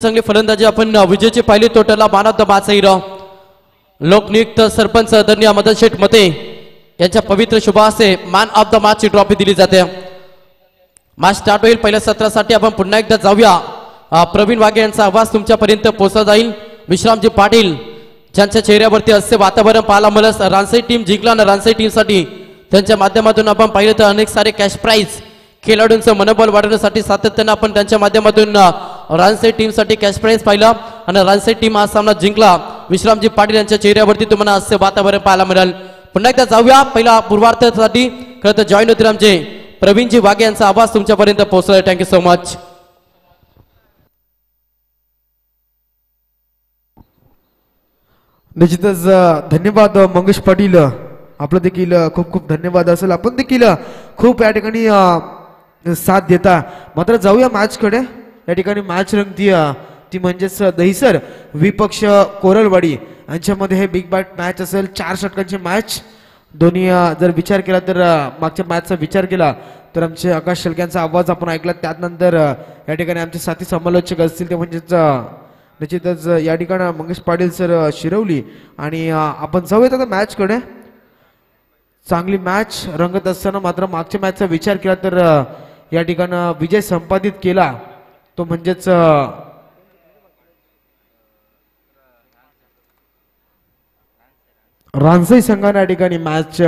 चांगली फलंदाजी आपण विजयची पाहिली टोटलला मॅन ऑफ द मॅच लोकनियुक्त सरपंच आदरणीय मदन शेठ मते यांच्या पवित्र शुभ हस्ते मॅन ऑफ द मॅच ची ट्रॉफी दिली जाते। मॅच स्टार्ट होईल पहिल्या सत्रासाठी आपण पुन्हा एकदा जाऊया। प्रवीण वाघे यांचा आवाज तुमच्यापर्यंत पोहोचला जाईल। विश्रामजी पाटील ज्यांच्या चेहऱ्यावरती असे वातावरण पाहायला मिळालं। रानसाई टीम जिंकला ना रानसाई टीम साठी त्यांच्या माध्यमातून आपण पाहिलं तर अनेक सारे कॅश प्राइज खेळाडूंचं मनोबल वाढवण्यासाठी सातत्याने आपण त्यांच्या माध्यमातून रानसाई टीम साठी कॅश प्राइज पाहिलं आणि रानसाई टीम हा सामना जिंकला। विश्रामजी पाटील यांच्या चेहऱ्यावरती तुम्हाला असे वातावरण पाहायला मिळेल। पुन्हा एकदा जाऊया पहिला पूर्वार्धासाठी खरं तर जॉईन होतील आमचे प्रवीणजी वाघे यांचा आवाज तुमच्यापर्यंत पोहोचला। Thank you so much. निश्चितच धन्यवाद मंगेश पाटील, आपलं देखील खूप खूप धन्यवाद असेल। आपण देखील खूप या ठिकाणी साथ देता। मात्र जाऊया मॅच कडे। या ठिकाणी मॅच रंगती ती म्हणजेच दहिसर विपक्ष कोरलवाडी यांच्यामध्ये हे बिग बॅट मॅच असेल। 4 षटकांची मॅच दोन्ही जर विचार केला तर मागच्या मॅचचा विचार केला तर आमचे आकाश शेळक्यांचा आवाज आपण ऐकला। त्यानंतर या ठिकाणी आमचे साथी समालोचक असतील ते म्हणजेच निश्चितच या ठिकाणी मंगेश पाटील सर शिरवली आणि आपण जाऊयात आता मॅच कडे। चांगली मॅच रंगत असताना मात्र मागच्या मॅचचा विचार केला तर या ठिकाणी विजय संपादित केला तो म्हणजेच रानसाई संघाने या ठिकाणी मॅच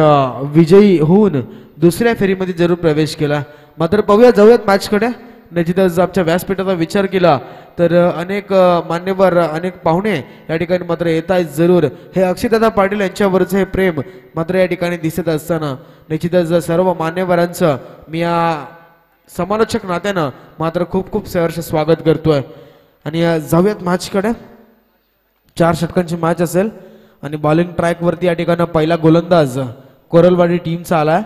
विजयी होऊन दुसऱ्या फेरीमध्ये जरूर प्रवेश केला। मात्र पाहूया जाऊयात मॅच कडे। निश्चितच आमच्या व्यासपीठाचा विचार केला तर अनेक मान्यवर अनेक पाहुणे या ठिकाणी मात्र येत आहेत जरूर। हे अक्षयदादा पाटील यांच्यावरचं हे प्रेम मात्र या ठिकाणी दिसत असताना निश्चितच सर्व मान्यवरांचं मी या समालोचक नात्यानं मात्र खूप खूप सहर्ष स्वागत करतोय। आणि जाऊयात मॅच कडे। 4 षटकांची मॅच असेल आणि बॉलिंग ट्रॅक वरती या ठिकाणी पहिला गोलंदाज कोरलवाडी टीमचा आलाय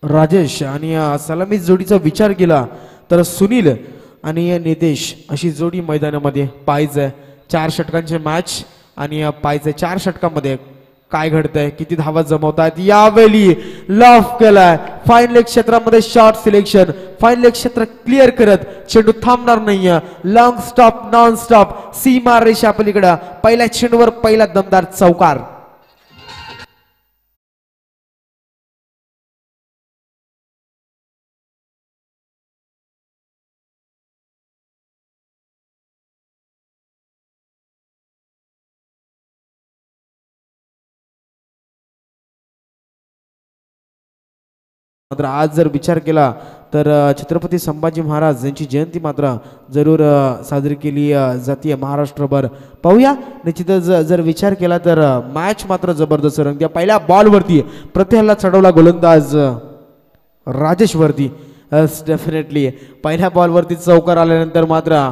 राजेश आणि सलामी जोडीचा विचार केला तर सुनील आणि नितेश अशी जोडी मैदानामध्ये पाहिजे। 4 षटकांची मॅच आणि पाहिजे 4 षटकांमध्ये काय घडतंय, किती धावा जमवतात। यावेळी लॉफ केलाय फाईन लेग क्षेत्रामध्ये शॉर्ट सिलेक्शन। फाईन लेग क्षेत्र क्लिअर करत चेंडू थांबणार नाहीये। लॉंग स्टॉप नॉन स्टॉप सीमा रेषा पलीकडे पहिल्या चेंडूवर पहिला दमदार चौकार। मात्र आज जर विचार केला तर छत्रपती संभाजी महाराज यांची जयंती मात्र जरूर साजरी केली जाते महाराष्ट्रभर। पाहूया निश्चितच जर विचार केला तर मॅच मात्र जबरदस्त रंगते। पहिल्या बॉलवरती प्रत्येकाला चढवला गोलंदाज राजेश वरती। डेफिनेटली पहिल्या बॉलवरती चौकार आल्यानंतर मात्र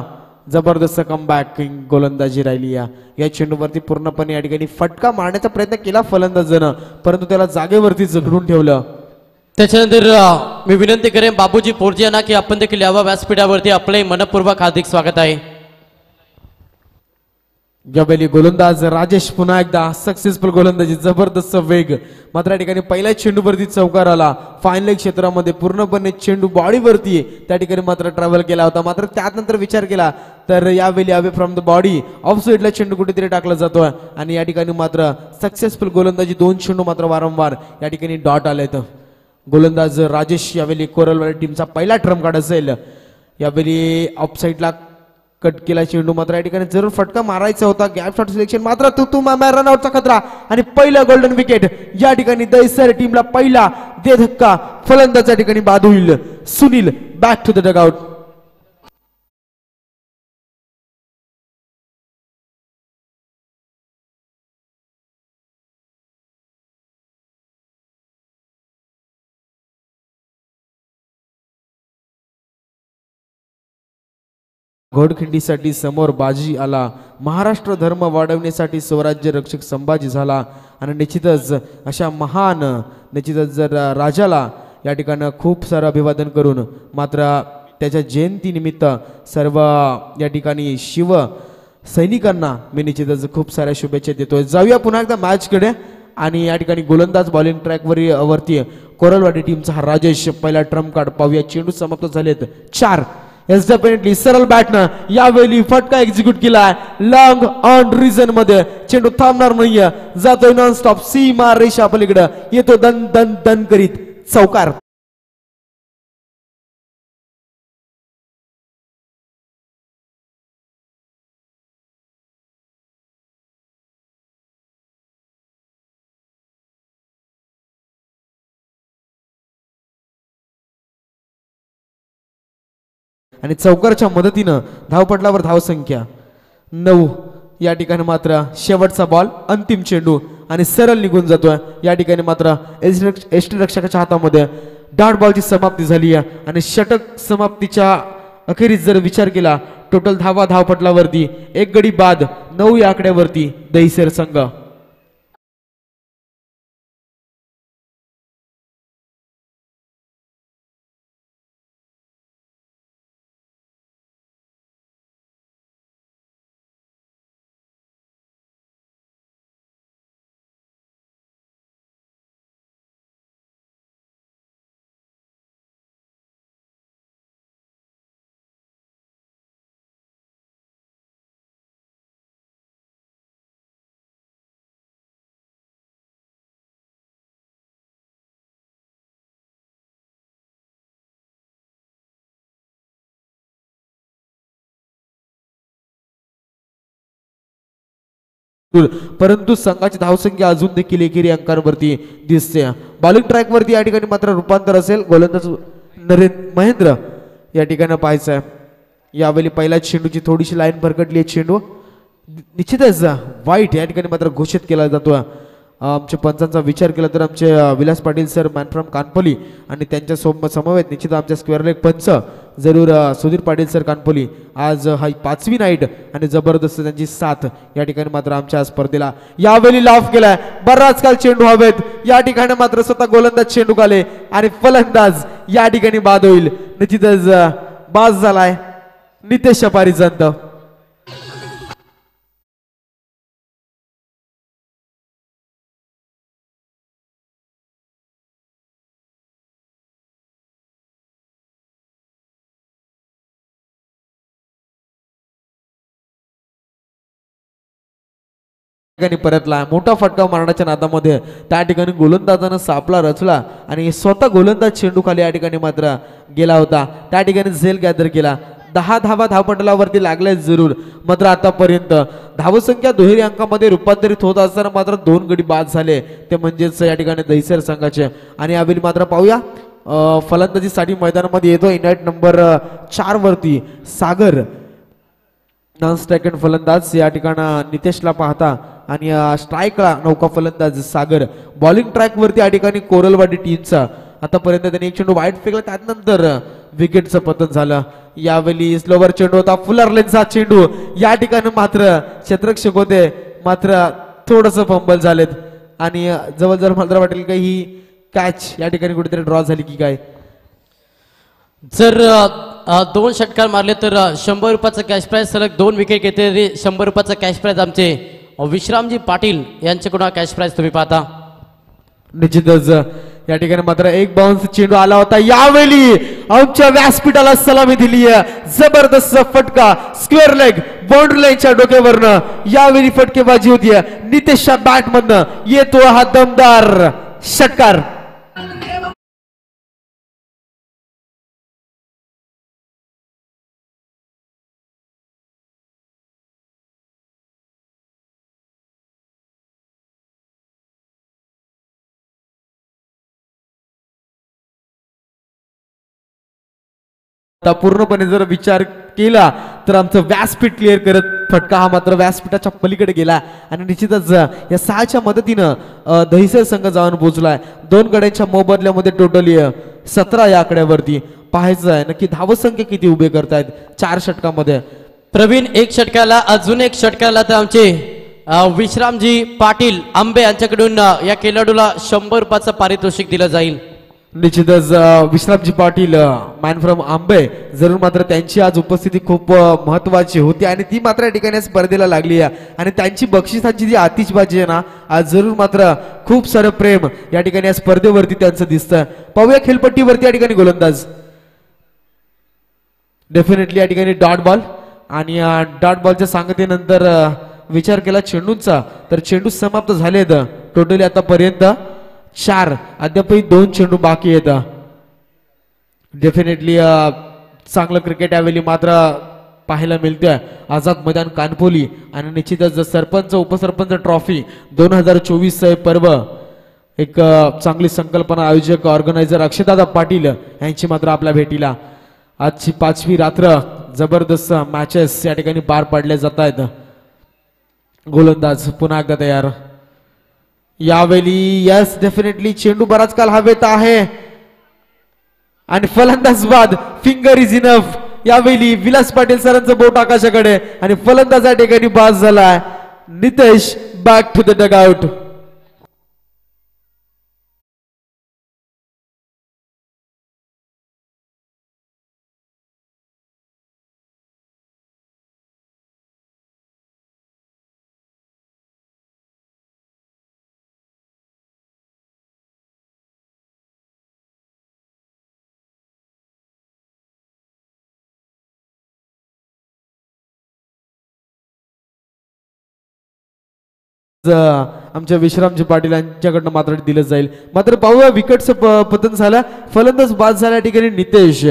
जबरदस्त कमबॅक गोलंदाजी राहिली। या चेंडूवरती पूर्णपणे या ठिकाणी फटका मारण्याचा प्रयत्न केला फलंदाजानं परंतु त्याला जागेवरती जखडून ठेवलं। त्याच्यानंतर मी विनंती करेन बाबूजी पोरजी यांना की आपण देखील यावं व्यासपीठावरती। आपले मनपूर्वक हार्दिक स्वागत आहे। यावेळी गोलंदाज राजेश पुन्हा एकदा सक्सेसफुल गोलंदाजी जबरदस्त वेग। मात्र या ठिकाणी पहिल्या चेंडूवरती चौकार आला। फाईन लेग क्षेत्रामध्ये पूर्णपणे चेंडू बॉडीवरती त्या ठिकाणी मात्र ट्रॅव्हल केला होता। मात्र त्यानंतर विचार केला तर यावेळी away from the body of साइडला चेंडू कुठेतरी टाकला जातोय आणि या ठिकाणी मात्र सक्सेसफुल गोलंदाजी 2 चेंडू मात्र वारंवार या ठिकाणी डॉट आलेत। गोलंदाज राजेश यावेळी कोरलवाडी टीमचा पहिला ट्रम्प कार्ड असेल। यावेळी ऑफ साइडला कट केला चेंडू मात्र या ठिकाणी जरूर फटका मारायचा होता। गॅप शॉट सिलेक्शन मात्र रनआउटचा खतरा आणि पहिला गोल्डन विकेट या ठिकाणी दहिसर टीमला पहिला दे धक्का। फलंदाज या ठिकाणी बाद होईल Sunil. Back to the dugout. घोडखिंडीसाठी समोर बाजी आला। महाराष्ट्र धर्म वाढवण्यासाठी स्वराज्य रक्षक संभाजी झाला आणि निश्चितच अशा महान निश्चितच जर राजाला या ठिकाणी खूप सारं अभिवादन करून मात्र त्याच्या जयंतीनिमित्त सर्व या ठिकाणी शिव सैनिकांना मी निश्चितच खूप साऱ्या शुभेच्छा देतोय। जाऊया पुन्हा एकदा मॅच कडे आणि या ठिकाणी गोलंदाज बॉलिंग ट्रॅक वरती कोरलवाडी टीमचा हा राजेश पहिला ट्रम्प कार्ड पाहूया. चेंडू समाप्त झालेत 4. डेफिनेटली सरळ बॅटनं यावेळी फटका एक्झिक्यूट केलाय लॉंग ऑन रिझन मध्ये. चेंडू थांबणार नाहीये, जातोय नॉन स्टॉप सीमा रेषा पलीकडे, येतो दन दन दन करीत चौकार. आणि चौकारच्या मदतीनं धावपटलावर धावसंख्या 9. या ठिकाणी मात्र शेवटचा बॉल, अंतिम चेंडू आणि सरळ निघून जातोय. या ठिकाणी मात्र यष्टिरक्षकाच्या हातामध्ये डॉट बॉलची समाप्ती झाली आहे आणि षटक समाप्तीच्या अखेरीस जर विचार केला टोटल धावा धावपटलावरती 1 गडी बाद 9 या आकड्यावरती दहिसर संघ. परंतु संघाची धावसंख्या अजून देखील एकेरी अंकांवरती दिसते. बॉलिंग ट्रॅक वरती या ठिकाणी मात्र रूपांतर असेल. गोलंदाज महेंद्र या ठिकाणी पाहायचं आहे. यावेळी पहिल्या चेंडूची थोडीशी लाईन भरकटली आहे. चेंडू निश्चितच वाईट या ठिकाणी मात्र घोषित केला जातो. आमच्या पंचांचा विचार केला तर आमचे Vilas Patil sir man from Kanpoli आणि त्यांच्या समवेत निश्चित आमच्या स्क्वेअर लेग पंच जरूर सुधीर पाटील सर कानपोली. आज हा 5वी नाईट आणि जबरदस्त त्यांची साथ या ठिकाणी मात्र आमच्या स्पर्धेला यावेळी लाफ केलाय. बराच काल चेंडू हवेत या ठिकाणी मात्र स्वतः गोलंदाज चेंडू आले आणि फलंदाज या ठिकाणी बाद होईल. निश्चितच बाद झालाय नितेश पारिजंत. परतला मोठा फटका मारण्याच्या नादामध्ये त्या ठिकाणी गोलंदाजानं सापळा रचला आणि स्वतः गोलंदाज चेंडू खाली या ठिकाणी मात्र गेला होता. त्या ठिकाणी झेल गॅदर केला. 10 धावा धावपटलावरती लागल्या जरूर. मात्र आतापर्यंत धावसंख्या दुहेरी अंकामध्ये रूपांतरित होत असताना मात्र 2 गडी बाद झाले, ते म्हणजेच या ठिकाणी दहिसर संघाचे. आणि यावेळी मात्र पाहूया फलंदाजीसाठी मैदानामध्ये येतो इनाईट नंबर 4 वरती सागर नॉन स्ट्रायकन फलंदाज या ठिकाणी नितेशला पाहता आणि स्ट्राईकला नौका फलंदाज सागर. बॉलिंग ट्रॅक वरती या ठिकाणी कोरलवाडी टीमचा आतापर्यंत त्यांनी एक चेंडू वाईट फेकला, त्यानंतर विकेटचं पतन झालं. यावेळी स्लोवर चेंडू होता, फुलर लेनचा चेंडू या ठिकाणी मात्र क्षेत्ररक्षक होते मात्र थोडस फंबल झालेत आणि जवळजवळ मला वाटेल काही ही कॅच या ठिकाणी कुठेतरी ड्रॉ झाली की काय. जर 2 षटकार मारले तर 100 रुपयाचं कॅश प्राइज, सलग 2 विकेट घेतले 100 रुपयाचं कॅश प्राइज आमचे विश्रामजी पाटील यांच्याकडून कॅश प्राइज तुम्ही पाहता. निश्चितच या ठिकाणी मात्र एक बाउन्स चेंडू आला होता. यावेळी आमच्या व्यासपीठाला सलामी दिली आहे. जबरदस्त फटका स्क्वेअर लेग बाउंड्री लाईनच्या डोक्यावरनं यावेळी फटकेबाजी होती. नितेशच्या बॅट मधनं येतो हा दमदार षटकार. पूर्णपणे जर विचार केला तर आमचं व्यासपीठ क्लिअर करत फटका हा मात्र व्यासपीठाच्या पलीकडे गेला आणि निश्चितच या 6च्या मदतीनं दहिसर संघ जाऊन पोहोचलाय. 2 गड्यांच्या मोबदल्यामध्ये टोटली 17 या आकड्यावरती. पाहायचं आहे नक्की धावसंख्या किती उभे करतायत 4 षटकामध्ये. प्रवीण 1 षटकाला, अजून 1 षटकाला तर आमचे विश्रामजी पाटील आंबे यांच्याकडून या खेळाडूला 100 रुपयाचं पारितोषिक दिलं जाईल. निश्चितच विश्रामजी पाटील मॅन फ्रॉम आंबे जरूर मात्र त्यांची आज उपस्थिती खूप महत्वाची होती आणि ती मात्र या ठिकाणी स्पर्धेला लागली आहे आणि त्यांची बक्षिसांची जी आतिषबाजी आहे ना आज जरूर मात्र खूप सारं प्रेम या ठिकाणी या स्पर्धेवरती त्यांचं दिसतं. पाहूया खेळपट्टीवरती या ठिकाणी गोलंदाज डेफिनेटली या ठिकाणी डॉट बॉल आणि डॉट बॉलच्या सांगतेनंतर विचार केला चेंडूंचा तर चेंडू समाप्त झालेत टोटली आतापर्यंत 4 अद्यापही 2 चेंडू बाकी आहेत. डेफिनेटली चांगलं क्रिकेट यावेळी मात्र पाहायला मिळतोय आझाद मैदान कानपोली आणि निश्चितच सरपंच उपसरपंच ट्रॉफी 2024 पर्व एक चांगली संकल्पना आयोजक ऑर्गनायझर अक्षयदादा पाटील यांची मात्र आपल्या भेटीला आजची 5वी रात्र जबरदस्त मॅचेस या ठिकाणी पार पाडले जात आहेत. गोलंदाज पुन्हा एकदा तयार यावेळी यस डेफिनेटली चेंडू बराच काल हवेत आहे आणि फलंदाज बाद फिंगर इज इनफ यावेळी विलास पाटील सरांचं बोट आकाशाकडे आणि फलंदाज या ठिकाणी बाद झालाय. Nitesh back to the dugout. आमच्या विश्रामजी पाटील यांच्याकडनं मात्र दिलं जाईल. मात्र पाहूया विकेटचं पतन झालं फलंदाज बाद झाल्या ठिकाणी नितेश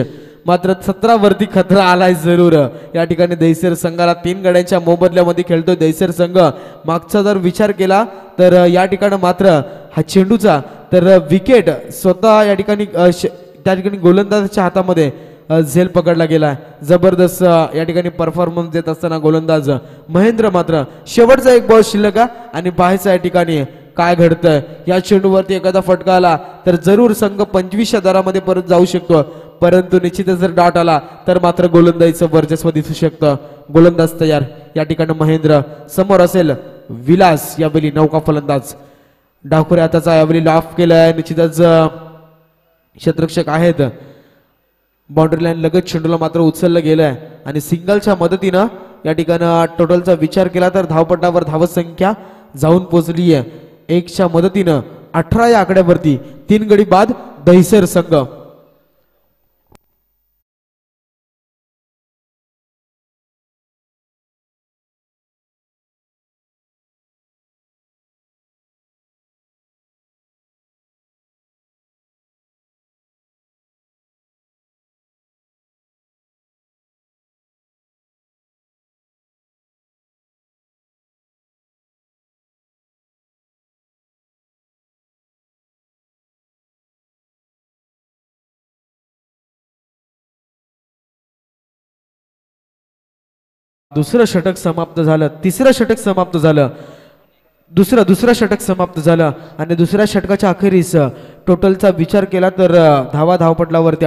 मात्र 17 वरती खतरा आलाय जरूर या ठिकाणी दहिसर संघाला 3 गड्यांच्या मोबदल्यामध्ये खेळतोय दहिसर संघ. मागचा जर विचार केला तर या ठिकाणी मात्र हा चेंडूचा तर विकेट स्वतः या ठिकाणी त्या ठिकाणी गोलंदाजाच्या हातामध्ये झेल पकडला गेला. जबरदस्त या ठिकाणी परफॉर्मन्स देत असताना गोलंदाज महेंद्र मात्र शेवटचा एक बॉल शिल्लक आणि पाहायचा या ठिकाणी काय घडतंय. या चेंडूवरती एखादा फटका आला तर जरूर संघ 25च्या दरामध्ये परत जाऊ शकतो परंतु निश्चितच जर डॉट आला तर मात्र गोलंदाजीचं वर्चस्व दिसू शकतं. गोलंदाज तयार या ठिकाणी महेंद्र समोर असेल विलास यावेळी नौका फलंदाज डाकुरे हाताचा यावेळी लॉफ केलाय. निश्चितच क्षेत्ररक्षक आहेत बाउंड्री लाईन लगत चेंडूला मात्र उचललं गेलंय आणि सिंगलच्या मदतीनं या ठिकाणी टोटलचा विचार केला तर धावपटावर धावत संख्या जाऊन पोहोचली आहे 1च्या मदतीनं 18 या आकड्यावरती 3 गडी बाद दहिसर संघ. दुसरं षटक समाप्त झालं. तिसरं षटक समाप्त झालं. दुसरं षटक समाप्त झालं आणि दुसऱ्या षटकाच्या अखेरीस टोटलचा विचार केला तर धावपटलावरती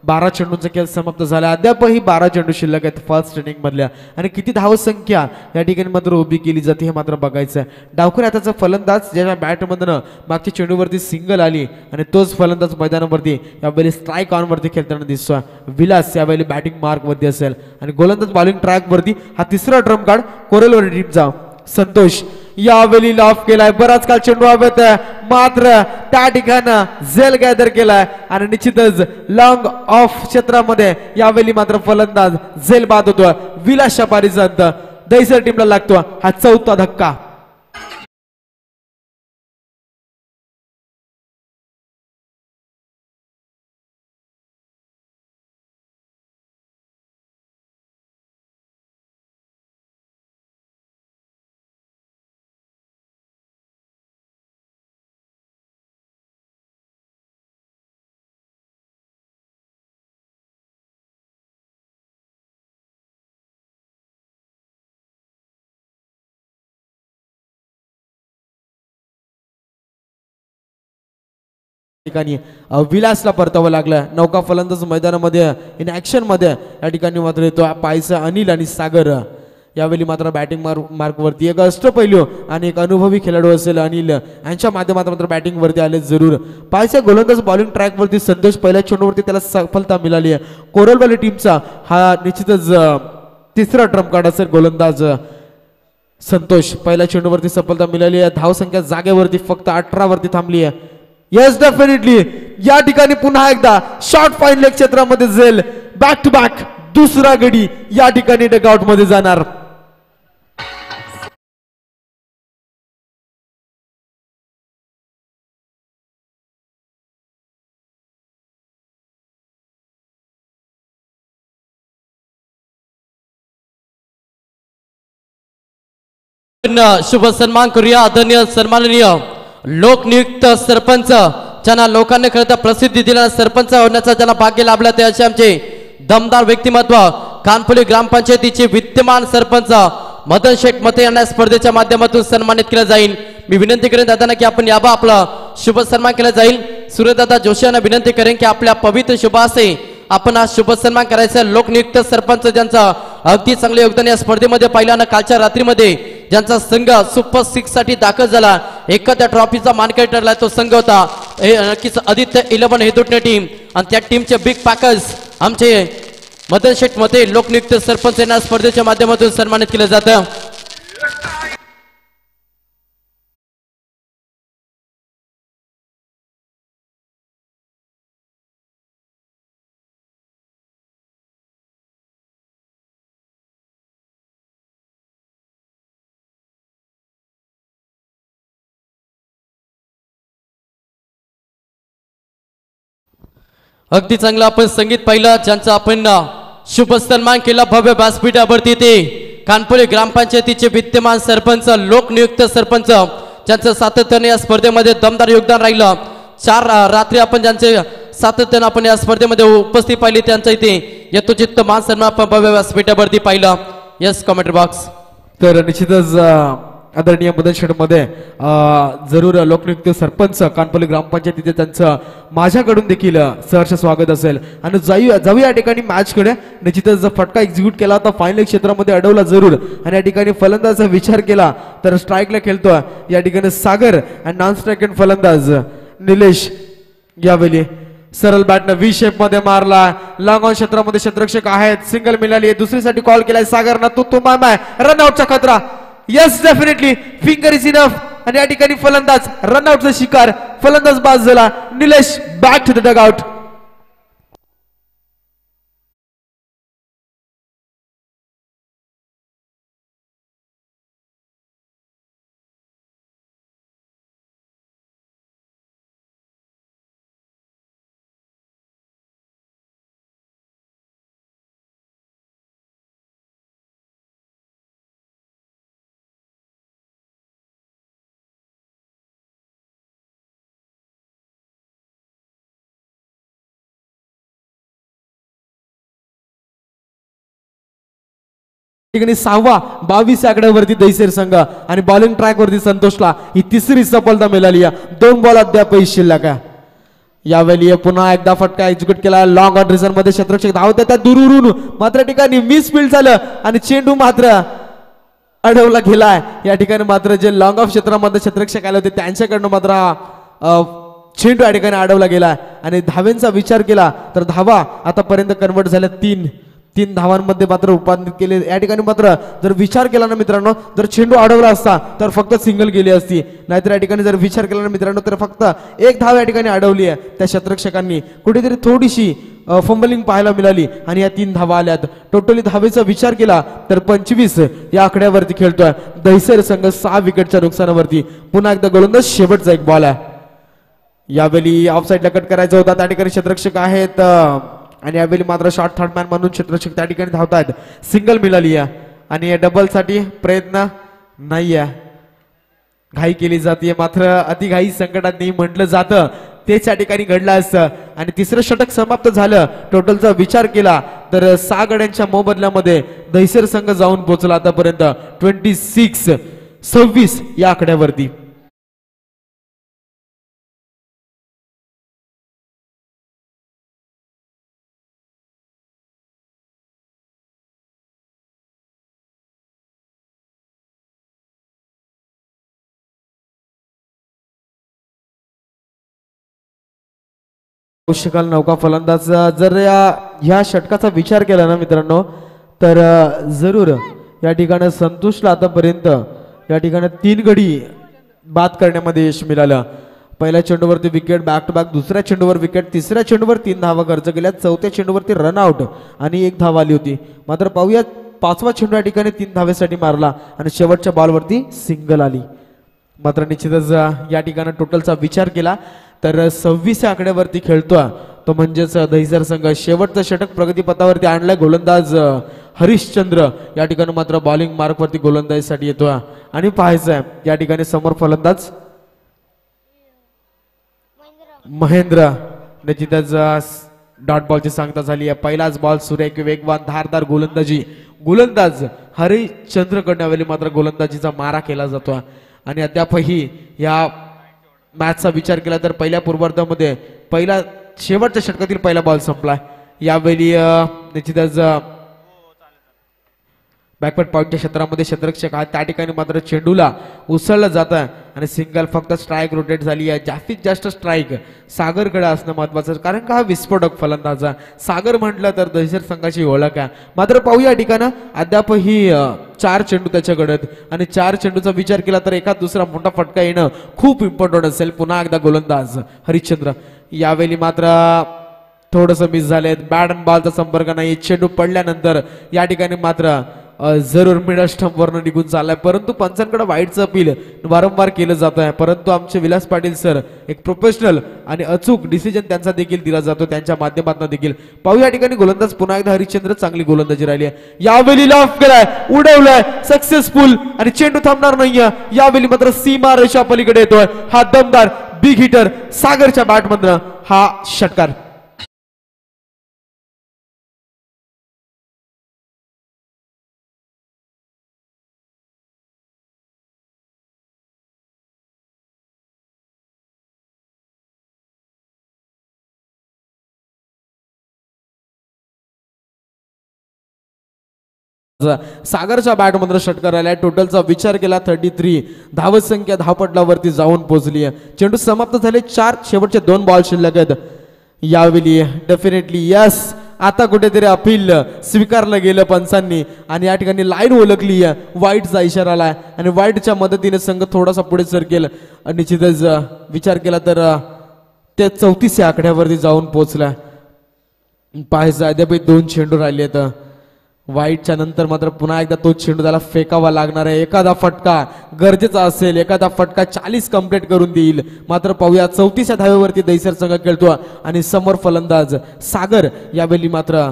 12 चेंडूंचा खेळ समाप्त झाला. अद्यापही 12 चेंडू शिल्लक आहेत फर्स्ट इनिंग मधल्या आणि किती धावसंख्या या ठिकाणी मात्र उभी केली जाते हे मात्र बघायचं आहे. डावखुरी हाताचा फलंदाज ज्याच्या बॅटमधनं मागच्या चेंडूवरती सिंगल आली आणि तोच फलंदाज मैदानावरती यावेळी स्ट्राईक ऑन वरती खेळताना दिसतोय. विलास यावेळी बॅटिंग मार्क वरती असेल आणि गोलंदाज बॉलिंग ट्रॅक वरती हा तिसरा ड्रम कार्ड कोरेलवर टीमचा संतोष यावेळी लॉफ केलाय. बराच काल चेंडू हवेत मात्र त्या ठिकाणी झेल गॅदर केलाय आणि निश्चितच लॉंग ऑफ क्षेत्रामध्ये यावेळी मात्र फलंदाज झेल बाद होतो. विलास शापारीजंत दहिसर टीमला लागतो हा 4था धक्का. ठिकाणी विलासला परतावं लागलं. नौका फलंदाज मैदानामध्ये इन ऍक्शन मध्ये या ठिकाणी मात्र येतो पायसा अनिल आणि सागर यावेळी मात्र बॅटिंग मार्कवरती एक अष्टपैलू आणि एक अनुभवी खेळाडू असेल अनिल यांच्या माध्यमातून मात्र बॅटिंग वरती आले जरूर. पाहायचं गोलंदाज बॉलिंग ट्रॅक वरती संतोष पहिल्या चेंडूवरती त्याला सफलता मिळाली आहे. कोरलवाली टीमचा हा निश्चितच तिसरा ट्रम्प कार्ड असेल. गोलंदाज संतोष पहिल्या चेंडूवरती सफलता मिळाली आहे. धावसंख्या जागेवरती फक्त 18 वरती थांबली आहे. येस डेफिनेटली या ठिकाणी पुन्हा एकदा शॉर्ट फाईन लेग क्षेत्रामध्ये जाईल. बॅक टू बॅक दुसरा गडी या ठिकाणी डगआउट मध्ये जाणार. शुभ सन्मान करूया. आदरणीय सन्माननीय लोकनियुक्त सरपंच ज्यांना लोकांनी खरं तर प्रसिद्धी दिला सरपंच होण्याचा ज्यांना भाग्य लाभला ते असे आमचे दमदार व्यक्तिमत्व कानपुली ग्रामपंचायतीचे विद्यमान सरपंच मदन शेठ मते यांना स्पर्धेच्या माध्यमातून सन्मानित केलं जाईल. मी विनंती करेन दादांना की आपण याबा आपला शुभ सन्मान केला जाईल. सूर्यदादा जोशी यांना विनंती करेन की आपल्या पवित्र शुभासे आपण आज शुभ सन्मान करायचा. लोकनियुक्त सरपंच ज्यांचा अगदी चांगले योगदान या स्पर्धेमध्ये पाहिल्यानं कालच्या रात्रीमध्ये ज्यांचा संघ सुपर 6 साठी दाखल झाला एखाद्या ट्रॉफीचा मानकरी ठरला तो संघ होता नक्कीच आदित्य 11 हेदुटणे टीम आणि त्या टीमचे बिग पॅकर्स आमचे मदन शेठ मते लोकनियुक्त सरपंच यांना स्पर्धेच्या माध्यमातून सन्मानित केलं जातं. अगदी चांगलं आपण संगीत पाहिलं ज्यांचा आपण शुभ सन्मान केला भव्य व्यासपीठावरती ते कानपुली ग्रामपंचायतीचे विद्यमान सरपंच लोकनियुक्त सरपंच ज्यांचं सातत्याने या स्पर्धेमध्ये दमदार योगदान राहिलं. 4 रात्री आपण ज्यांचे सातत्याने आपण या स्पर्धेमध्ये उपस्थित पाहिली त्यांचा इथे यथोचित मान सन्मान आपण भव्य व्यासपीठावरती पाहिलं. Yes comment box. तर निश्चितच आदरणीय मदन शेठ मध्ये जरूर लोकनियुक्त सरपंच कानपुली ग्रामपंचायतीचे त्यांचं माझ्याकडून देखील सहर्ष स्वागत असेल. आणि जाऊ या ठिकाणी मॅच कडे. निश्चितच फटका एक्झिक्यूट केला तर फायनल क्षेत्रामध्ये अडवला जरूर आणि या ठिकाणी फलंदाजाचा विचार केला तर स्ट्राईकला खेळतोय या ठिकाणी सागर आणि नॉन स्ट्राईक फलंदाज निलेश. यावेळी सरळ बॅटनं व्ही शेप मध्ये मारला. लॉंग ऑन क्षेत्रामध्ये क्षेत्ररक्षक आहेत. सिंगल मिळाली. दुसरीसाठी कॉल केलाय सागरना. तो माय रनआउटचा खतरा. Yes definitely finger is enough आणि या ठिकाणी फलंदाज रनआउटचा शिकार. फलंदाज बाद झाला. Nilesh back to the dugout. ठिकाणी 6वा 22 आकड्यावरती दैसेर संघ आणि बॉलिंग ट्रॅक वरती संतोषला ही तिसरी सफलता मिळाली. 2 बॉल अद्याप शिल्लक आहे. यावेळी पुन्हा एकदा फटका एक्झिक्यूट केला. लॉंग ऑन रिझन मध्ये क्षेत्ररक्षक धावत त्या दूरून मात्र ठिकाणी मिस फील्ड झालं आणि चेंडू मात्र अडवला गेलाय. या ठिकाणी मात्र जे लॉंग ऑफ क्षेत्रामध्ये क्षेत्ररक्षक आले होते त्यांच्याकडनं मात्र चेंडू या ठिकाणी अडवला गेलाय आणि धावेंचा विचार केला तर धावा आतापर्यंत कन्वर्ट झाल्या 3 धावांमध्ये मात्र रूपांतरित केले. या ठिकाणी मात्र जर विचार केला ना मित्रांनो जर चेंडू अडवला असता तर फक्त सिंगल गेली असती. नाहीतर या ठिकाणी जर विचार केला ना मित्रांनो तर फक्त 1 धाव या ठिकाणी अडवली आहे. त्या क्षेत्ररक्षकांनी कुठेतरी थोडीशी फंबलिंग पाहायला मिळाली आणि या 3 धावा आल्यात. टोटली धावेचा विचार केला तर 25 या आकड्यावरती खेळतोय दैसेर संघ. 6 विकेटच्या नुकसानावरती. पुन्हा एकदा गोलंदाज शेवटचा एक बॉल आहे. यावेळी ऑफ साईडला कट करायचा होता. त्या ठिकाणी क्षेत्ररक्षक आहेत आणि यावेळी मात्र शॉर्ट थर्ड मॅन म्हणून क्षेत्ररक्षक त्या ठिकाणी धावतात. सिंगल मिळाली आहे आणि डबल साठी प्रयत्न नाहीये. घाई केली जाते मात्र अतिघाई संकटात नाही म्हटलं जातं तेच या ठिकाणी घडलं असतं आणि तिसरं षटक समाप्त झालं. टोटलचा विचार केला तर 6 गड्यांच्या मोबदल्यामध्ये दैसेर संघ जाऊन पोहोचला आतापर्यंत 26 या आकड्यावरती. शकाल नौका फलंदाज जर ह्या षटकाचा विचार केला ना मित्रांनो तर जरूर या ठिकाणी संतोषला आतापर्यंत या ठिकाणी 3 गडी बाद करण्यामध्ये यश मिळालं. पहिल्या चेंडूवरती विकेट, बॅक टू बॅक दुसऱ्या चेंडूवर विकेट, तिसऱ्या चेंडूवर 3 धावा खर्च केल्या, चौथ्या चेंडूवरती रनआउट आणि 1 धाव आली होती. मात्र पाहूया 5वा चेंडू या ठिकाणी 3 धावेसाठी मारला आणि शेवटच्या बॉलवरती सिंगल आली. मात्र निश्चितच या ठिकाणी टोटलचा विचार केला तर 26 आकड्यावरती खेळतोय तो म्हणजेच दहिसर संघ. शेवटचं षटक प्रगतीपथावरती आणलाय गोलंदाज हरिश्चंद्र या ठिकाणी मात्र बॉलिंग मार्कवरती गोलंदाजीसाठी येतोय आणि पाहायचंय या ठिकाणी समोर फलंदाज महेंद्र. निश्चितच डॉट बॉलची सांगता झाली आहे. पहिलाच बॉल सुरेख वेगवान धारदार गोलंदाजी गोलंदाज हरिश्चंद्र कडण्यावेळी मात्र गोलंदाजीचा मारा केला जातो आणि अद्यापही या मॅचचा विचार केला तर पहिल्या पूर्वार्धामध्ये पहिला शेवटच्या षटकातील पहिला बॉल संपलाय. यावेळी निश्चितच बॅकवर्ड पॉईंटच्या क्षेत्रामध्ये क्षेत्ररक्षक आहे त्या ठिकाणी मात्र चेंडूला उसळलं जात आहे आणि सिंगल फक्त स्ट्राईक रोटेट झाली आहे. जास्तीत जास्त स्ट्राईक सागरकडे असणं महत्वाचं कारण का हा विस्फोटक फलंदाज सागर म्हटलं तर दहिसर संघाची ओळख आहे. मात्र पाहूया ठिकाणं अद्यापही 4 चेंडू त्याच्याकडे आणि 4 चेंडूचा विचार केला तर एखाद दुसरा मोठा फटका येणं खूप इम्पॉर्टंट असेल. पुन्हा एकदा गोलंदाज हरिश्चंद्र यावेळी मात्र थोडंसं मिस झाले. बॅट अँड बॉलचा संपर्क नाही. चेंडू पडल्यानंतर या ठिकाणी मात्र जरूर मिडल स्टंपवरनं निघून चाललाय परंतु पंचांकडे वाईटचं अपील वारंवार केलं जात आहे. परंतु आमचे विलास पाटील सर एक प्रोफेशनल आणि अचूक डिसिजन त्यांचा देखील दिला जातो त्यांच्या माध्यमातून देखील. पाहू या ठिकाणी गोलंदाज पुन्हा एकदा हरिश्चंद्र चांगली गोलंदाजी राहिली आहे. यावेळी लॉफ केलाय उडवलाय सक्सेसफुल आणि चेंडू थांबणार नाहीये. यावेळी मात्र सीमा रेषा पलीकडे येतोय हा दमदार बिग हिटर सागरच्या बॅटमधनं हा षटकार. सागरच्या बॅटमधून षटकार आलाय. टोटलचा विचार केला 33 धावत संख्या धावपटलावरती जाऊन पोहोचली आहे. चेंडू समाप्त झाले 4 शेवटचे 2 बॉल शिल्लक आहेत. यावेळी डेफिनेटली यस आता कुठेतरी अपील स्वीकारलं गेलं पंचांनी आणि या ठिकाणी लाईन ओळखली आहे. वाईटचा इशारा आलाय आणि वाईटच्या मदतीने संघ थोडासा पुढे सरकेल. निश्चितच विचार केला तर ते 34 आकड्यावरती जाऊन पोहोचलाय. पाहायचं अद्याप 2 चेंडू राहिले आहेत. वाईटच्या नंतर मात्र पुन्हा एकदा तो चेंडू त्याला फेकावा लागणार आहे. एखादा फटका गरजेचा असेल. एखादा फटका 40 कंप्लीट करून देईल. मात्र पाहूया 34 धावेवरती दहिसर संघ खेळतो आणि समोर फलंदाज सागर यावेळी मात्र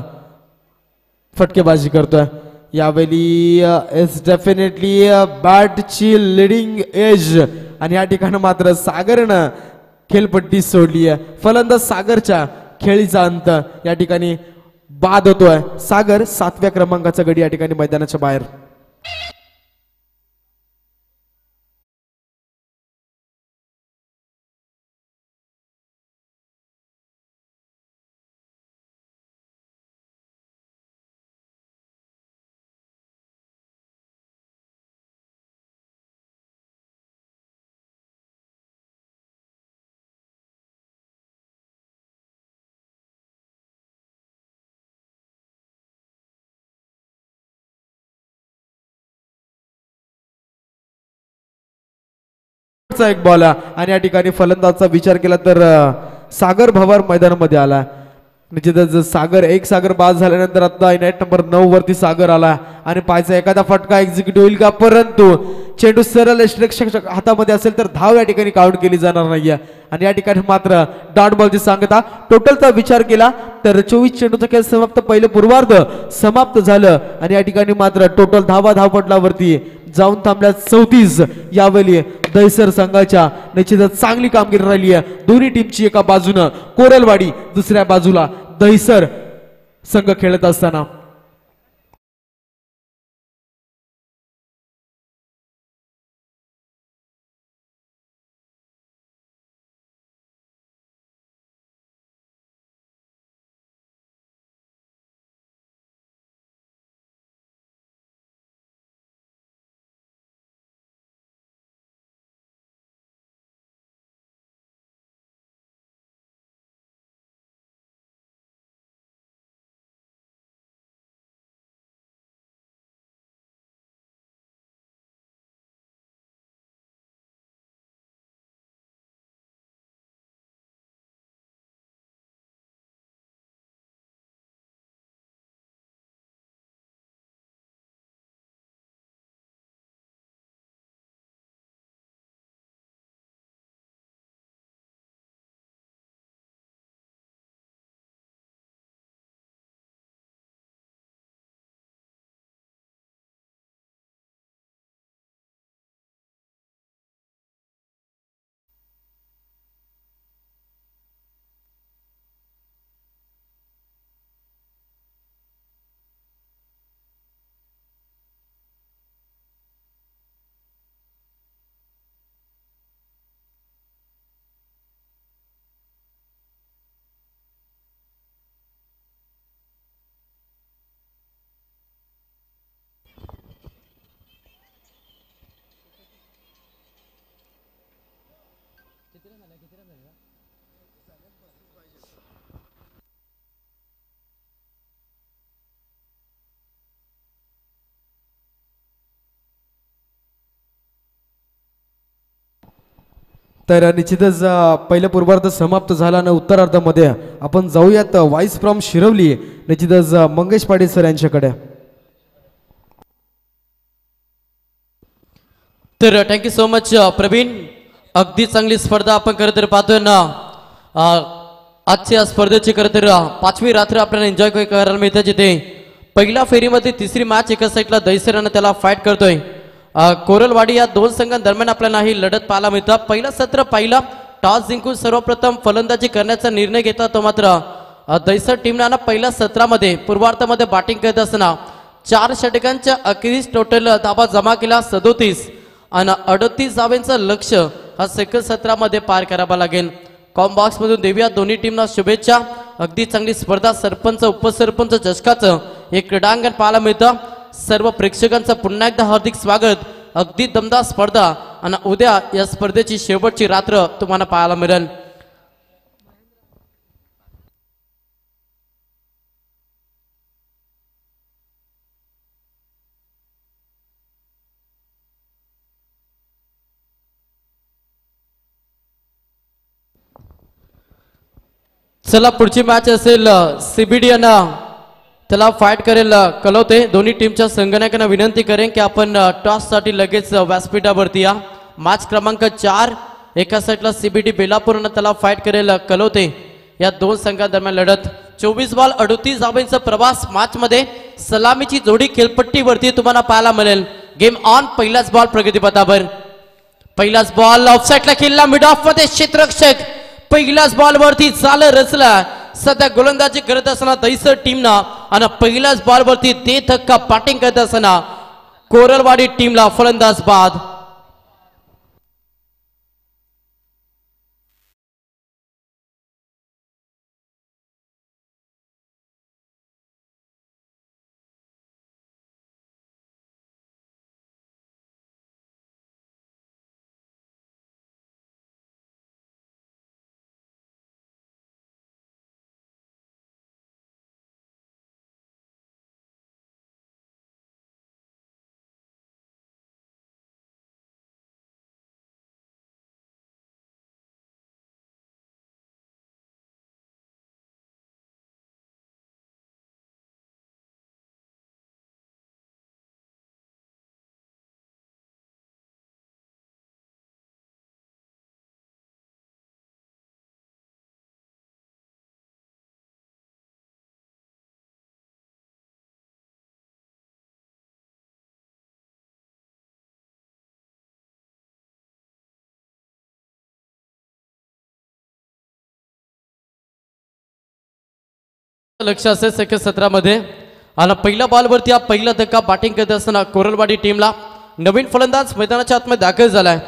फटकेबाजी करतोय. यावेळी इट्स डेफिनेटली बॅटची लिडिंग एज आणि या ठिकाणी मात्र सागरनं खेळपट्टी सोडली आहे. फलंदाज सागरच्या खेळीचा अंत या ठिकाणी बाद होतोय. सागर 7व्या क्रमांकाचा गडी या ठिकाणी मैदानाच्या बाहेर. एक बॉल आणि या ठिकाणी फलंदाजचा विचार केला तर सागर भवार मैदानामध्ये आला. निश्चितच सागर बाद झाल्यानंतर आता नेट नंबर 9 वरती सागर आला आणि पायचा एखादा फटका एक्झिक्यूट होईल का परंतु चेंडू सरळ यष्टिरक्षक हातामध्ये असेल तर धाव या ठिकाणी काउंट केली जाणार नाहीये. आणि या ठिकाणी मात्र डॉट बॉलची सांगता टोटलचा विचार केला तर 24 चेंडूचा खेळ समाप्त. पहिलं पूर्वार्ध समाप्त झालं आणि या ठिकाणी मात्र टोटल धावपटलावरती जाऊन थांबल्या 34. यावेळी दहिसर संघाच्या निश्चितच चांगली कामगिरी राहिली आहे. दोन्ही टीमची एका बाजूनं कोरलवाडी दुसऱ्या बाजूला दहिसर संघ खेळत असताना तर निश्चितच पहिलं पूर्वार्ध समाप्त झाला आणि उत्तरार्धामध्ये आपण जाऊयात वाईस फ्रॉम शिरवली निश्चितच मंगेश पाटील सर यांच्याकडे. तर थँक्यू सो मच प्रवीण. अगदी चांगली स्पर्धा आपण खरं तर पाहतोय ना. आजच्या स्पर्धेची खरं तर पाचवी रात्र आपल्याला एन्जॉय करायला मिळते, जिथे पहिल्या फेरीमध्ये तिसरी मॅच एका साईडला दैसरानं त्याला फाईट करतोय. कोरलवाडी या दोन संघांदरम्यान आपल्याला ही लढत पाहायला मिळतं. पहिलं सत्र पहिला टॉस जिंकून सर्वप्रथम फलंदाजी करण्याचा निर्णय घेतला तो मात्र दैसर टीमनं पहिल्या सत्रामध्ये पूर्वार्धामध्ये बॅटिंग करत असताना 4 षटकांच्या अखेरीस टोटल धाबा जमा केला 37 आणि 38 धाब्यांचं लक्ष हा सेकंड सत्रामध्ये पार करावा लागेल. कॉम्बॉक्स मधून देऊया दोन्ही टीमना शुभेच्छा. अगदी चांगली स्पर्धा सरपंच उपसरपंच चषकाचं हे क्रीडांगण पाहायला मिळतं. सर्व प्रेक्षकांचं पुन्हा एकदा हार्दिक स्वागत. अगदी दमदार स्पर्धा आणि उद्या या स्पर्धेची शेवटची रात्र तुम्हाला पाहायला मिळेल. चला पुढची मॅच असेल सीबीडी त्याला फाईट करेल कलवते. दोन्ही टीमच्या संघटकांना विनंती करेन की आपण टॉस साठी लगेच व्यासपीठावरती या. मॅच क्रमांक 4 एका साईडला सीबीडी बेलापूर त्याला फाईट करेल कलवते. या दोन संघांदरम्यान लढत 24 बॉल 38 धाब्यांचा प्रवास. मॅच मध्ये सलामीची जोडी खेळपट्टीवरती तुम्हाला पाहायला मिळेल. Game on. पहिलाच बॉल प्रगतीपथावर. पहिलाच बॉल ऑफसाईडला खेळला मिड ऑफ मध्ये क्षेत्ररक्षक. पहिल्याच बॉल वरती जाल रचला. सध्या गोलंदाजी करत असताना दैसर टीमना आणि पहिल्याच बॉल वरती ते धक्का बॅटिंग करत असताना कोरलवाडी टीमला फलंदाज बाद. लक्ष असेल सेकंड सत्रामध्ये आणि पहिल्या बॉलवरती हा पहिला धक्का बॅटिंग करत असताना कोरलवाडी टीमला नवीन फलंदाज मैदानाच्या आतमध्ये दाखल झालाय.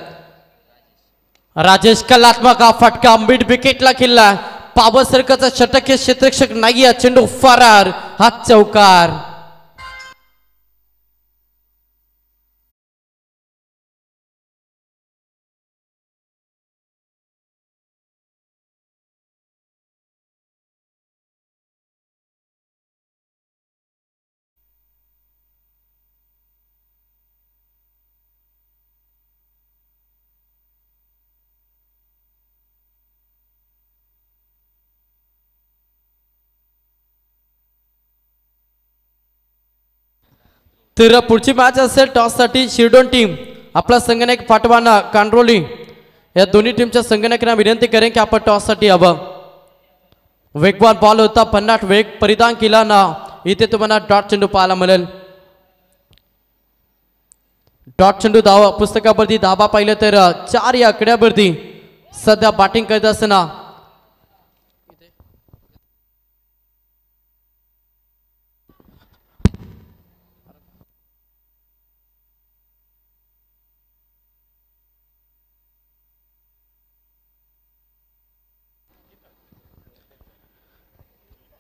राजेश कलात्मक हा फटका मिड विकेटला खेळला. पावर सरकारचा षटक हे क्षेत्ररक्षक नाही. चेंडू फरार. हा चौकार. तर पुढची मॅच असेल टॉस साठी शिरडोन टीम आपला संगणक पाटवाना कांड्रोली या दोन्ही टीमच्या संगणकांना विनंती करेन की आपण टॉस साठी हवं. वेगवान बॉल होता. 50 वेग परिधान केला ना. इथे तुम्हाला डॉट चेंडू पाहायला मिळेल. डॉट चेंडू धावा पुस्तकावरती धाबा पाहिलं तर 4 या आकड्यावरती सध्या बॅटिंग करत असताना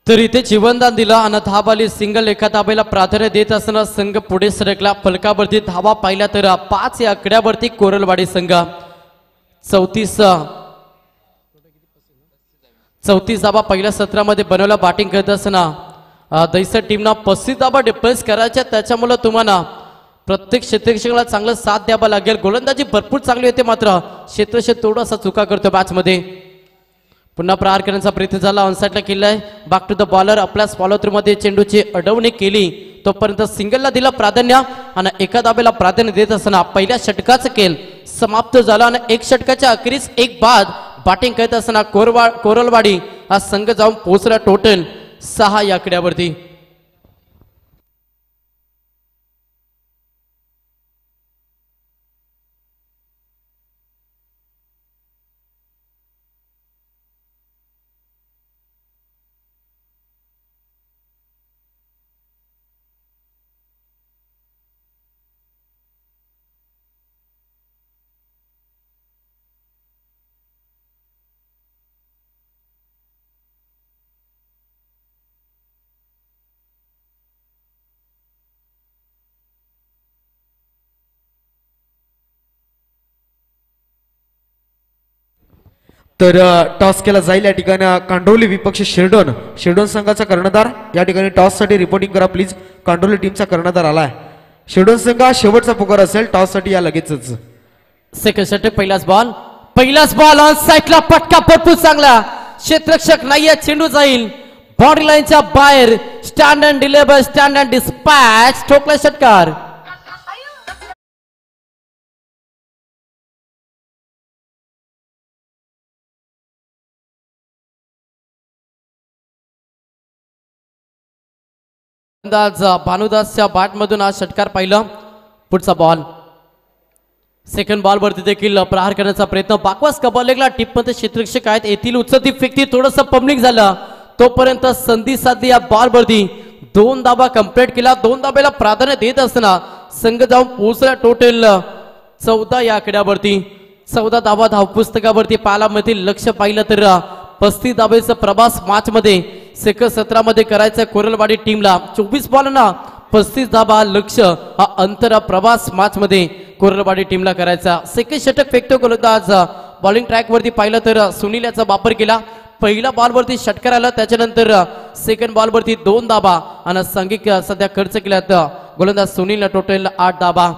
तर इथे जीवनदान दिलं आणि धाबाली सिंगल एका धाब्याला प्राधान्य देत असताना संघ पुढे सरकला. फलकावरती धावा पाहिला तर 5 या आकड्यावरती कोरलवाडी संघ 34 34 धाबा पहिल्या सत्रामध्ये बनवला बॅटिंग करत असताना दैसर टीमना 35 धाबा डिफेन्स करायच्या, त्याच्यामुळे तुम्हाला प्रत्येक क्षेत्ररक्षकाला चांगलं साथ द्यावा लागेल. गोलंदाजी भरपूर चांगली होते, मात्र क्षेत्ररक्षक थोडासा चुका करतो मॅच मध्ये. पुन्हा प्रहार करण्याचा प्रयत्न झाला, ऑनसाईडला केलाय. Back to the bowler. आपल्या फॉलो थ्रू मध्ये चेंडूची अडवणी केली, तोपर्यंत सिंगलला दिला प्राधान्य आणि एका धाब्याला प्राधान्य देत असताना पहिल्या षटकाचं खेळ समाप्त झाला आणि एक षटकाच्या अखेरीस एक बाद बॅटिंग करत असताना कोरलवाडी हा संघ जाऊन पोहोचला टोटल 6 या आकड्यावरती. तर टॉस केला जाईल या ठिकाणी. कांडोली विपक्ष शिरडोन संघाचा कर्णधार या ठिकाणी टॉस साठी रिपोर्टिंग करा प्लीज. कांडोली टीमचा कर्णधार आलाय. शिरडोन संघ शेवटचा पुकार असेल टॉस साठी या लगेचच. सेकंड षटक पहिलाच बॉल ऑन साईडला पटका भरपूर चांगला. क्षेत्ररक्षक नाहीये, चेंडू जाईल बाउंड्री लाईनच्या बाहेर. Stand and deliver, stand and dispatch. ठोकला षटकार. भानुदासच्या बॅट मधून आज षटकार पाहिलं. पुढचा बॉल सेकंड बॉल वरती देखील प्रहार करण्याचा प्रयत्न. बाकवास कबॉलेगला टिप मध्ये क्षेत्ररक्षक आहेत, येथील उचलती फेकती थोडस पम्बलिंग झालं, तोपर्यंत संधी साधली या बॉल वरती. 2 धाबा कंप्लीट केला. 2 धाब्याला प्राधान्य देत असताना संघ जाऊन पोहोचला टोटल 14 या आकड्यावरती. 14 धाबा धावपुस्तकावरती पाहायला मिळतील. लक्ष पाहिलं तर 35 धाब्याचा प्रवास मॅच मध्ये सेकंड सत्रामध्ये करायचा कोरलवाडी टीमला. 24 बॉलना 35 धाबा लक्ष हा अंतर प्रवास मॅच मध्ये कोरलवाडी टीमला करायचा. सेकंड षटक फेकतो गोलंदाज. बॉलिंग ट्रॅक वरती पाहिलं तर सुनील याचा वापर केला. पहिल्या बॉल वरती षटकार आला, त्याच्यानंतर सेकंड बॉल वरती 2 धाबा आणि सांघिक सध्या खर्च केल्यात गोलंदाज सुनीलला टोटल 8 धाबा.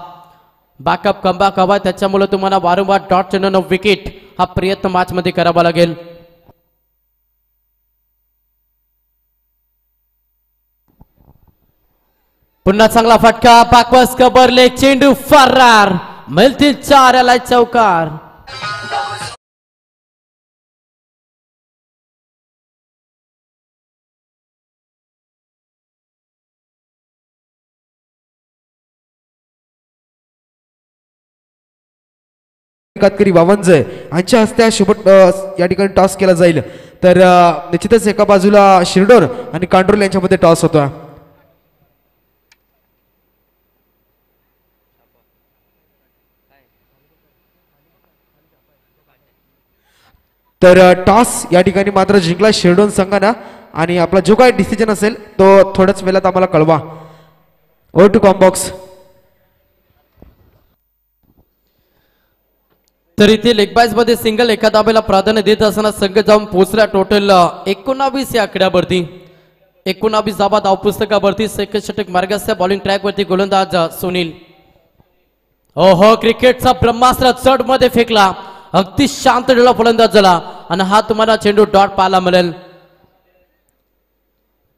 बॅकअप कमबॅक हवा, त्याच्यामुळे तुम्हाला वारंवार डॉट चेंडू न विकेट हा प्रयत्न मॅच मध्ये करावा लागेल. पुन्हा चांगला फटका. बॅकवर्स कबरले चेंडू फरार. मिळतील 4 याला चौकार. कातकरी वावंज यांच्या हस्ते शुभ या ठिकाणी टॉस केला जाईल. तर निश्चितच एका बाजूला शिरडोन आणि कांडोली यांच्यामध्ये टॉस होता. तर टॉस या ठिकाणी मात्र जिंकला शिरडोन संघानं आणि आपला जो काही डिसिजन असेल तो थोड्याच वेळात आम्हाला कळवा. Over to combox. तर इथे लेगबाईज मध्ये सिंगल एका धाब्याला प्राधान्य देत असताना संघ जाऊन पोहोचला टोटल 19 या आकड्यावरती. 19 धाबा धावपुस्तकावरती. सेकंड षटक मार्गाच्या बॉलिंग ट्रॅक वरती गोलंदाज सुनील. हो क्रिकेटचा ब्रह्मास्त्र चढ मध्ये फेकला. अगदी शांत डोळा फलंदाज झाला आणि हा तुम्हाला चेंडू डॉट पाहायला मिळेल.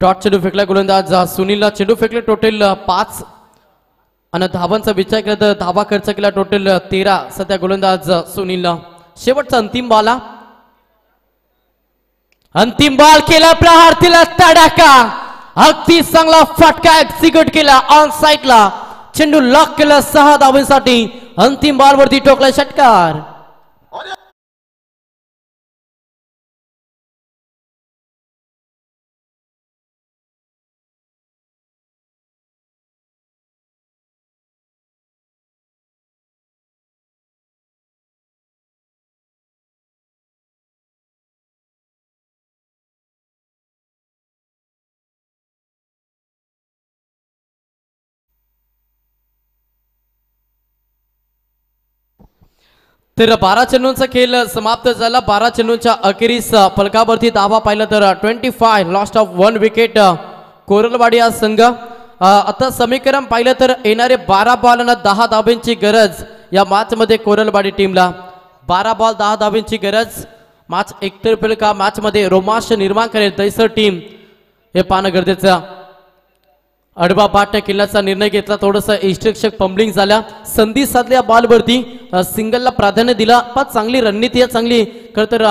डॉट चेंडू फेकला गोलंदाज सुनीलला. चेंडू फेकले टोटल 5 आणि धावांचा विचार केला तर धावा खर्च केला टोटल 13 सध्या गोलंदाज सुनीलला. शेवटचा अंतिम बॉल केला प्रहार, तिला तडाखा. अगदी चांगला फटका एक्झिक्यूट केला ऑन साईडला. चेंडू लॉक केला 6 धावांसाठी. अंतिम बॉल वरती ठोकला षटकार. तर 12 चेंडूंचा खेळ समाप्त झाला. 12 चेंडूंच्या अखेरीस फलकावरती धावा पाहिला तर 25 लॉस्ट ऑफ 1 विकेट कोरलवाडी हा संघ. आता समीकरण पाहिलं तर येणारे 12 बॉल आणि 10 धाब्यांची गरज या मॅच मध्ये कोरलवाडी टीमला. 12 बॉल 10 धाब्यांची गरज. मॅच एकतर्फी का मॅच मध्ये रोमांच निर्माण करेल दैसर टीम हे पाहणं गरजेचं. अडबा बाट किल्ल्याचा निर्णय घेतला. थोडंसं इष्टरक्षक पंबलिंग झाल्या. संधी साधल्या बॉलवरती सिंगलला प्राधान्य दिला. पण चांगली रणनीती आहे चांगली. खरं तर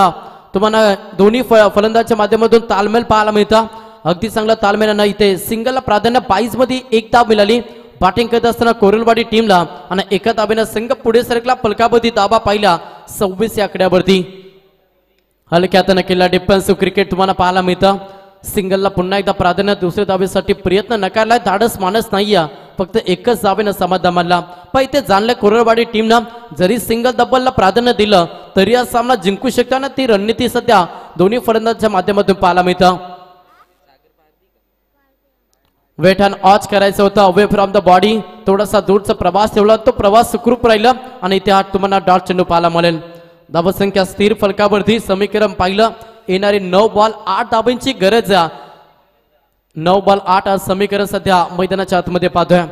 तुम्हाला दोन्ही फलंदाजच्या माध्यमातून तालमेल पाहायला मिळतं. अगदी चांगला तालमेल इथे सिंगलला प्राधान्य 22 मध्ये 1 धाव मिळाली बॅटिंग करत असताना कोरलवाडी टीमला आणि एका धाब्यानं संघ पुढे सरकला. फलकावरती धाबा पाहिला 26 या आकड्यावरती. हलक्या हाताने केला डिफेन्सिव्ह क्रिकेट तुम्हाला पाहायला मिळतं. सिंगलला पुन्हा एकदा प्राधान्य. दुसऱ्या धावेसाठी प्रयत्न नकारलाय. धाडस मानस नाहीये. फक्त एकच धावेनं समाधान मानला. पण इथे जाणलं कोरलवाडी टीमनं जरी सिंगल डबलला प्राधान्य दिलं तरी हा सामना जिंकू शकताना ती रणनीती सध्या दोन्ही फलंदाजांच्या माध्यमातून पाहायला मिळतं. वेट अँड ऑच करायचं होतं अवे फ्रॉम द बॉडी. थोडासा दूरचा प्रवास ठेवला. तो प्रवास सुखरूप राहिला आणि इथे हा तुम्हाला डॉट चेंडू पाहायला मिळेल. धावसंख्या स्थिर फलकावरती. समीकरण पाहिलं येणारे 9 बॉल 8 धाब्यांची गरज. 9 बॉल 8 आज समीकरण सध्या मैदानाच्या आतमध्ये पाहतोय.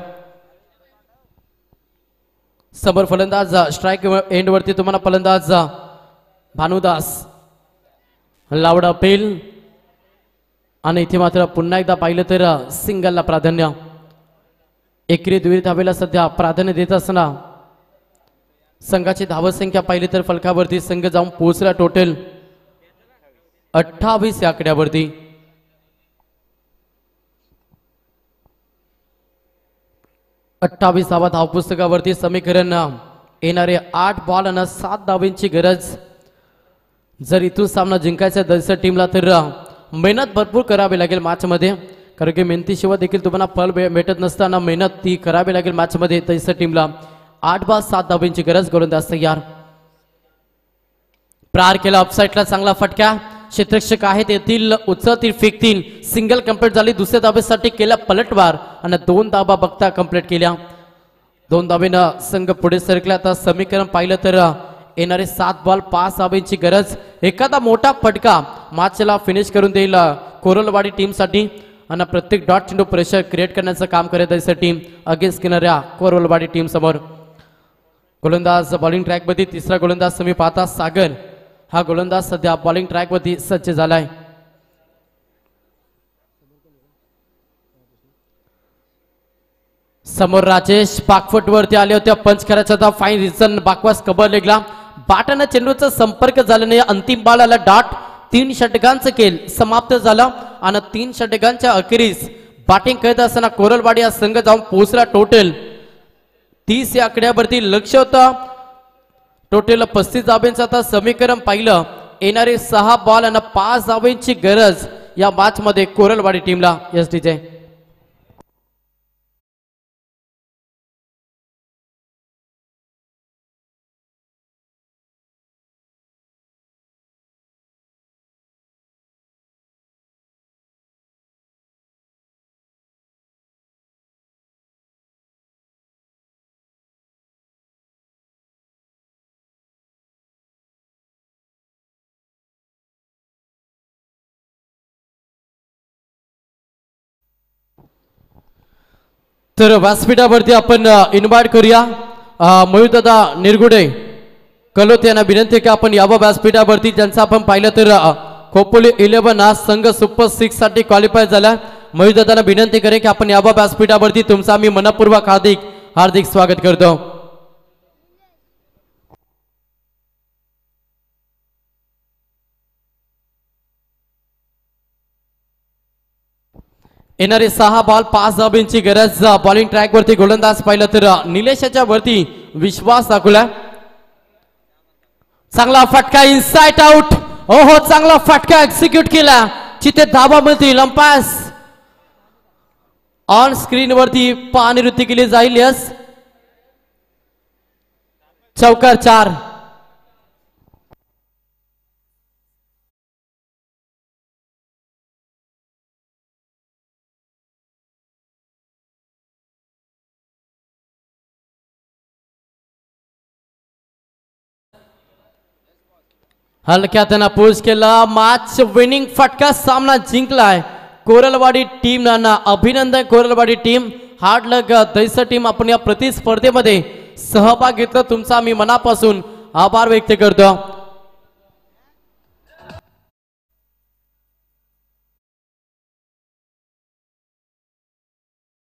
समोर फलंदाज स्ट्राईक एंड वरती तुम्हाला फलंदाज भानुदास लावडा पेल आणि इथे मात्र पुन्हा एकदा पाहिलं तर सिंगलला प्राधान्य. एकरी द्वितीय धावेला सध्या प्राधान्य देत असताना संघाची धावसंख्या पाहिली तर फलकावरती संघ जाऊन पोहोचला टोटल 28 या आकड्यावरती. 28 धावा धावपुस्तकावरती. समीकरण येणारे 8 बॉल आणि 7 धावांची गरज. जर इथून सामना जिंकायचा दैसर टीमला तर मेहनत भरपूर करावी लागेल मॅच मध्ये. कारण की मेहनतीशिवाय देखील तुम्हाला फल भेटत नसताना मेहनत ती करावी लागेल मॅच मध्ये दैसर टीमला. 8 बॉल 7 धावांची गरज. गोलंदाज तयार. प्रहार केला अपसाईडला चांगला फटका. क्षेत्ररक्षक आहेत येथील उचलतील फेकतील. सिंगल कंप्लीट झाली. दुसऱ्या धावेसाठी केला पलटवार आणि 2 धावा बघता कंप्लीट केल्या. 2 धावेनं संघ पुढे सरकला. आता समीकरण पाहिलं तर येणारे 7 बॉल 5 धावांची गरज. एखादा मोठा फटका मॅचला फिनिश करून देईल कोरलवाडी टीमसाठी आणि प्रत्येक डॉट चेंडू प्रेशर क्रिएट करण्याचं काम करत आहे टीम अगेन्स्ट किनाऱ्या कोरलवाडी टीम समोर. गोलंदाज बॉलिंग ट्रॅक मध्ये. तिसरा गोलंदाज तुम्ही पाहता सागर. हा गोलंदाज सध्या बॉलिंग ट्रॅक वरती सज्ज झालाय. समोर राजेश बाकफुट वरती आले होते. पंच करायचा होता. फाईन रिझन बाकवास कबर लेगला. बाटानं चेंडूचा संपर्क झाला नाही. अंतिम बॉलाला डॉट. 3 षटकांचं खेळ समाप्त झाला आणि 3 षटकांच्या अखेरीस बॅटिंग करत असताना कोरलवाडी हा संघ जाऊन पोहोचला टोटल 30 या आकड्यावरती. लक्ष होतं टोटल 35 धाब्यांचं. आता समीकरण पाहिलं येणारे 6 बॉल आणि 5 धाब्यांची गरज या मॅच मध्ये कोरलवाडी टीमला. Yes DJ. तर व्यासपीठावरती आपण इन्व्हाइट करूया मयूरदादा निरगुडे कलोत यांना विनंती की आपण यावं व्यासपीठावरती. ज्यांचं आपण पाहिलं तर खोपोली 11 हा संघ सुपर 6 साठी क्वालिफाय झाला. मयूरदादांना विनंती करेन की आपण यावं व्यासपीठावरती. तुमचं आम्ही मनपूर्वक हार्दिक स्वागत करतो. येणारे 6 बॉल 5 धाब्यांची गरज. बॉलिंग ट्रॅक वरती गोलंदाज पाहिलं तर निलेशाच्या वरती विश्वास दाखवला. चांगला फटका इनसाइड आउट. हो चांगला फटका एक्झिक्यूट केला. जिथे धाबा मिळतील अंपायर्स ऑन स्क्रीन वरती पाहणी केली जाईल. यस चौकार 4. हलक्या त्यांना पुश केला. मॅच विनिंग फटका सामना जिंकलाय कोरलवाडी टीम ना. अभिनंदन कोरलवाडी टीम. हार्ड लक दैस टीम. आपण या प्रतिस्पर्धेमध्ये सहभाग घेतला तुमचा मी मनापासून आभार व्यक्त करतो.